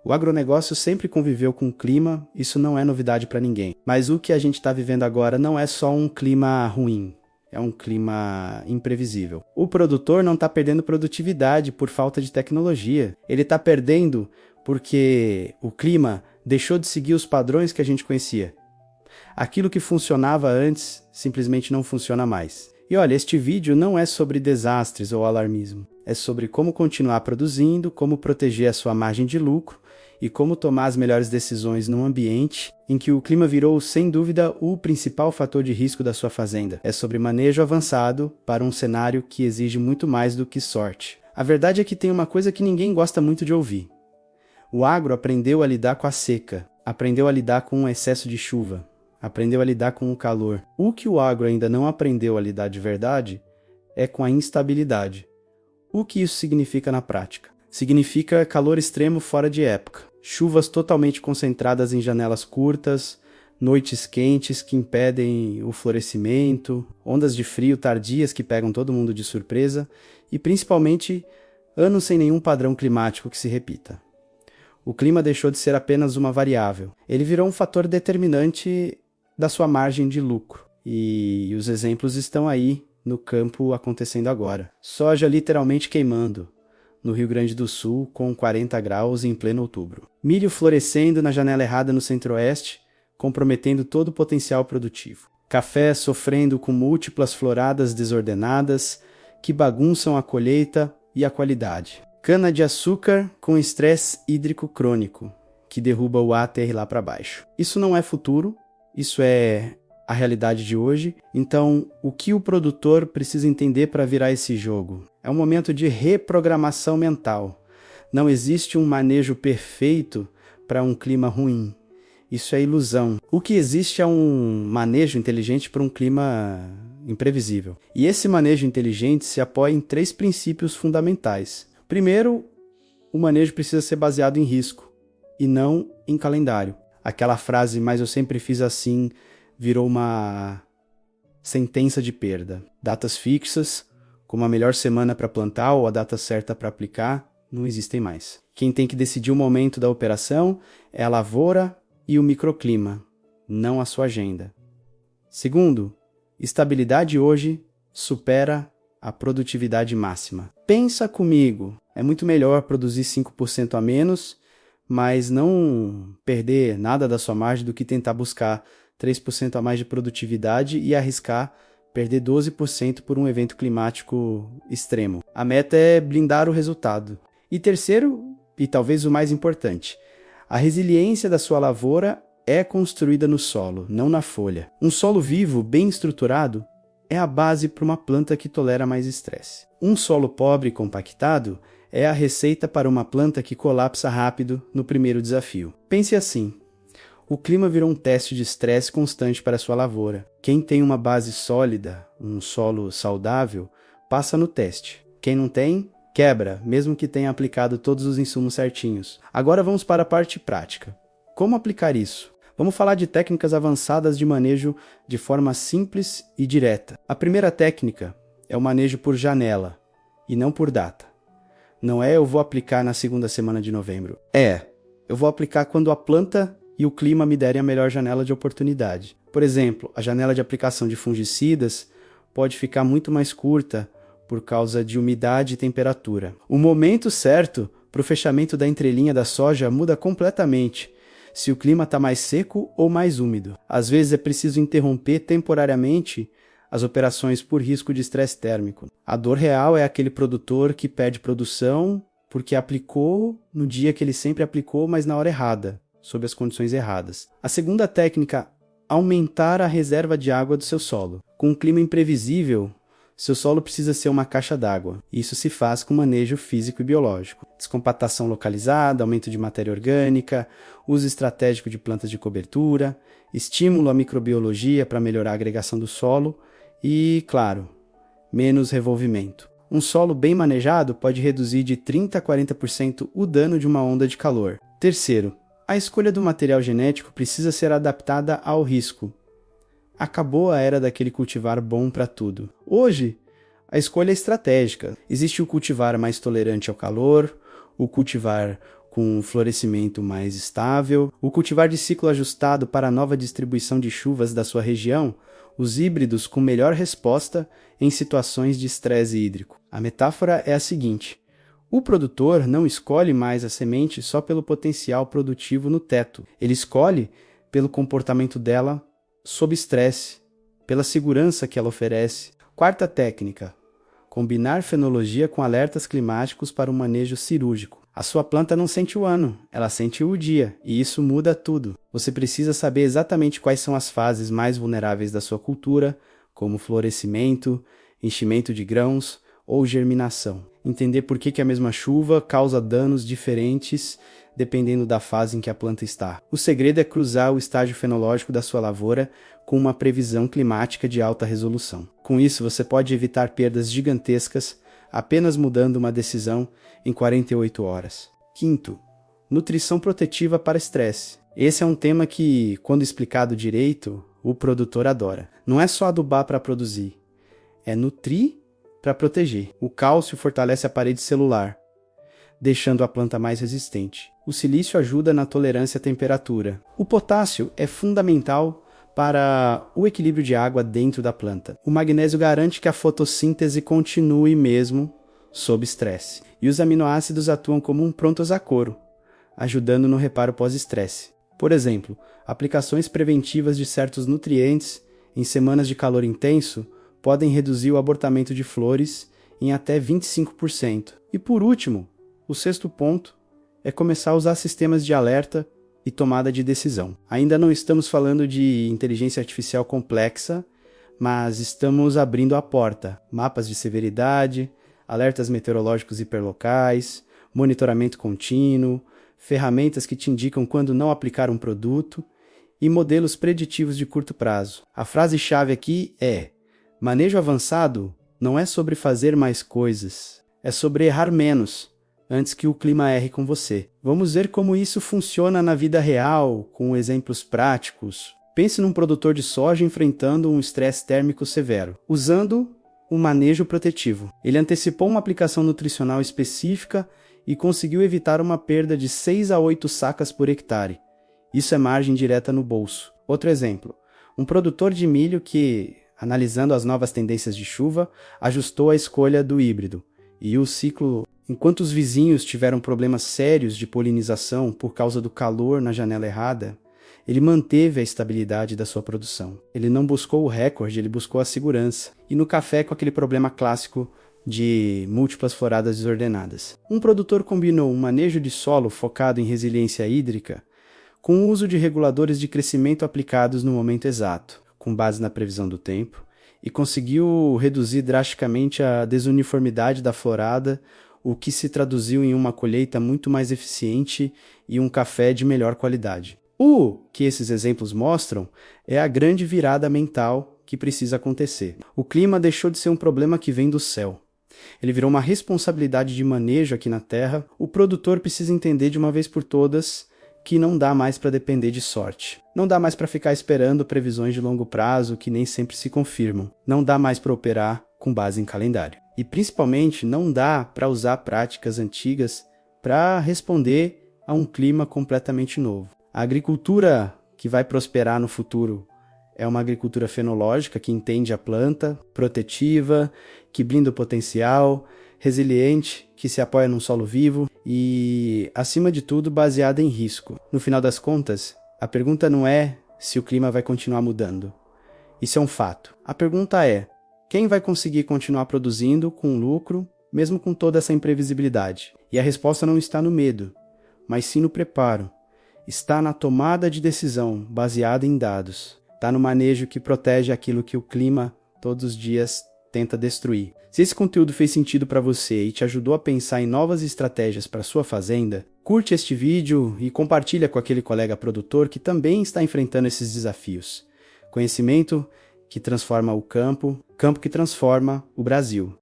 O agronegócio sempre conviveu com o clima, isso não é novidade para ninguém. Mas o que a gente está vivendo agora não é só um clima ruim, é um clima imprevisível. O produtor não está perdendo produtividade por falta de tecnologia. Ele está perdendo porque o clima deixou de seguir os padrões que a gente conhecia. Aquilo que funcionava antes simplesmente não funciona mais. E olha, este vídeo não é sobre desastres ou alarmismo. É sobre como continuar produzindo, como proteger a sua margem de lucro e como tomar as melhores decisões num ambiente em que o clima virou, sem dúvida, o principal fator de risco da sua fazenda. É sobre manejo avançado para um cenário que exige muito mais do que sorte. A verdade é que tem uma coisa que ninguém gosta muito de ouvir. O agro aprendeu a lidar com a seca, aprendeu a lidar com o excesso de chuva, aprendeu a lidar com o calor. O que o agro ainda não aprendeu a lidar de verdade é com a instabilidade. O que isso significa na prática? Significa calor extremo fora de época, chuvas totalmente concentradas em janelas curtas, noites quentes que impedem o florescimento, ondas de frio tardias que pegam todo mundo de surpresa e, principalmente, anos sem nenhum padrão climático que se repita. O clima deixou de ser apenas uma variável. Ele virou um fator determinante da sua margem de lucro. E os exemplos estão aí no campo acontecendo agora. Soja literalmente queimando no Rio Grande do Sul com 40 graus em pleno outubro. Milho florescendo na janela errada no centro-oeste, comprometendo todo o potencial produtivo. Café sofrendo com múltiplas floradas desordenadas que bagunçam a colheita e a qualidade. Cana-de-açúcar com estresse hídrico crônico, que derruba o ATR lá para baixo. Isso não é futuro, isso é a realidade de hoje. Então, o que o produtor precisa entender para virar esse jogo? É um momento de reprogramação mental. Não existe um manejo perfeito para um clima ruim. Isso é ilusão. O que existe é um manejo inteligente para um clima imprevisível. E esse manejo inteligente se apoia em 3 princípios fundamentais. Primeiro, o manejo precisa ser baseado em risco e não em calendário. Aquela frase, mas eu sempre fiz assim, virou uma sentença de perda. Datas fixas, como a melhor semana para plantar ou a data certa para aplicar, não existem mais. Quem tem que decidir o momento da operação é a lavoura e o microclima, não a sua agenda. Segundo, estabilidade hoje supera a produtividade máxima. Pensa comigo, é muito melhor produzir 5% a menos, mas não perder nada da sua margem do que tentar buscar 3% a mais de produtividade e arriscar perder 12% por um evento climático extremo. A meta é blindar o resultado. E terceiro, e talvez o mais importante, a resiliência da sua lavoura é construída no solo, não na folha. Um solo vivo, bem estruturado, é a base para uma planta que tolera mais estresse. Um solo pobre e compactado é a receita para uma planta que colapsa rápido no primeiro desafio. Pense assim. O clima virou um teste de estresse constante para a sua lavoura. Quem tem uma base sólida, um solo saudável, passa no teste. Quem não tem, quebra, mesmo que tenha aplicado todos os insumos certinhos. Agora vamos para a parte prática. Como aplicar isso? Vamos falar de técnicas avançadas de manejo de forma simples e direta. A primeira técnica é o manejo por janela e não por data. Não é eu vou aplicar na segunda semana de novembro. Eu vou aplicar quando a planta e o clima me derem a melhor janela de oportunidade. Por exemplo, a janela de aplicação de fungicidas pode ficar muito mais curta por causa de umidade e temperatura. O momento certo para o fechamento da entrelinha da soja muda completamente se o clima está mais seco ou mais úmido. Às vezes é preciso interromper temporariamente as operações por risco de estresse térmico. A dor real é aquele produtor que perde produção porque aplicou no dia que ele sempre aplicou, mas na hora errada, sob as condições erradas. A segunda técnica, aumentar a reserva de água do seu solo. Com um clima imprevisível, seu solo precisa ser uma caixa d'água. Isso se faz com manejo físico e biológico. Descompactação localizada, aumento de matéria orgânica, uso estratégico de plantas de cobertura, estímulo à microbiologia para melhorar a agregação do solo e, claro, menos revolvimento. Um solo bem manejado pode reduzir de 30% a 40% o dano de uma onda de calor. Terceiro, a escolha do material genético precisa ser adaptada ao risco. Acabou a era daquele cultivar bom para tudo. Hoje, a escolha é estratégica. Existe o cultivar mais tolerante ao calor, o cultivar com um florescimento mais estável, o cultivar de ciclo ajustado para a nova distribuição de chuvas da sua região, os híbridos com melhor resposta em situações de estresse hídrico. A metáfora é a seguinte: o produtor não escolhe mais a semente só pelo potencial produtivo no teto, ele escolhe pelo comportamento dela sob estresse, pela segurança que ela oferece. Quarta técnica: combinar fenologia com alertas climáticos para um manejo cirúrgico. A sua planta não sente o ano, ela sente o dia, e isso muda tudo. Você precisa saber exatamente quais são as fases mais vulneráveis da sua cultura, como florescimento, enchimento de grãos ou germinação. Entender por que a mesma chuva causa danos diferentes dependendo da fase em que a planta está. O segredo é cruzar o estágio fenológico da sua lavoura com uma previsão climática de alta resolução. Com isso, você pode evitar perdas gigantescas apenas mudando uma decisão em 48 horas. Quinto, nutrição protetiva para estresse. Esse é um tema que, quando explicado direito, o produtor adora. Não é só adubar para produzir, é nutrir para proteger. O cálcio fortalece a parede celular, deixando a planta mais resistente. O silício ajuda na tolerância à temperatura. O potássio é fundamental para o equilíbrio de água dentro da planta. O magnésio garante que a fotossíntese continue mesmo sob estresse. E os aminoácidos atuam como um prontosacoro, ajudando no reparo pós-estresse. Por exemplo, aplicações preventivas de certos nutrientes em semanas de calor intenso podem reduzir o abortamento de flores em até 25%. E por último, o sexto ponto é começar a usar sistemas de alerta e tomada de decisão. Ainda não estamos falando de inteligência artificial complexa, mas estamos abrindo a porta. Mapas de severidade, alertas meteorológicos hiperlocais, monitoramento contínuo, ferramentas que te indicam quando não aplicar um produto e modelos preditivos de curto prazo. A frase-chave aqui é: manejo avançado não é sobre fazer mais coisas, é sobre errar menos antes que o clima erre com você. Vamos ver como isso funciona na vida real, com exemplos práticos. Pense num produtor de soja enfrentando um estresse térmico severo, usando um manejo protetivo. Ele antecipou uma aplicação nutricional específica e conseguiu evitar uma perda de 6 a 8 sacas por hectare. Isso é margem direta no bolso. Outro exemplo: um produtor de milho que, analisando as novas tendências de chuva, ajustou a escolha do híbrido. E o ciclo, enquanto os vizinhos tiveram problemas sérios de polinização por causa do calor na janela errada, ele manteve a estabilidade da sua produção. Ele não buscou o recorde, ele buscou a segurança. E no café, com aquele problema clássico de múltiplas floradas desordenadas. Um produtor combinou um manejo de solo focado em resiliência hídrica com o uso de reguladores de crescimento aplicados no momento exato, com base na previsão do tempo, e conseguiu reduzir drasticamente a desuniformidade da florada, o que se traduziu em uma colheita muito mais eficiente e um café de melhor qualidade. O que esses exemplos mostram é a grande virada mental que precisa acontecer. O clima deixou de ser um problema que vem do céu. Ele virou uma responsabilidade de manejo aqui na Terra. O produtor precisa entender de uma vez por todas que não dá mais para depender de sorte. Não dá mais para ficar esperando previsões de longo prazo que nem sempre se confirmam. Não dá mais para operar com base em calendário. E principalmente não dá para usar práticas antigas para responder a um clima completamente novo. A agricultura que vai prosperar no futuro é uma agricultura fenológica que entende a planta, protetiva, que blinda o potencial, resiliente, que se apoia num solo vivo e, acima de tudo, baseada em risco. No final das contas, a pergunta não é se o clima vai continuar mudando. Isso é um fato. A pergunta é: quem vai conseguir continuar produzindo com lucro, mesmo com toda essa imprevisibilidade? E a resposta não está no medo, mas sim no preparo. Está na tomada de decisão baseada em dados. Está no manejo que protege aquilo que o clima todos os dias tenta destruir. Se esse conteúdo fez sentido para você e te ajudou a pensar em novas estratégias para sua fazenda, curte este vídeo e compartilha com aquele colega produtor que também está enfrentando esses desafios. Conhecimento que transforma o campo, campo que transforma o Brasil.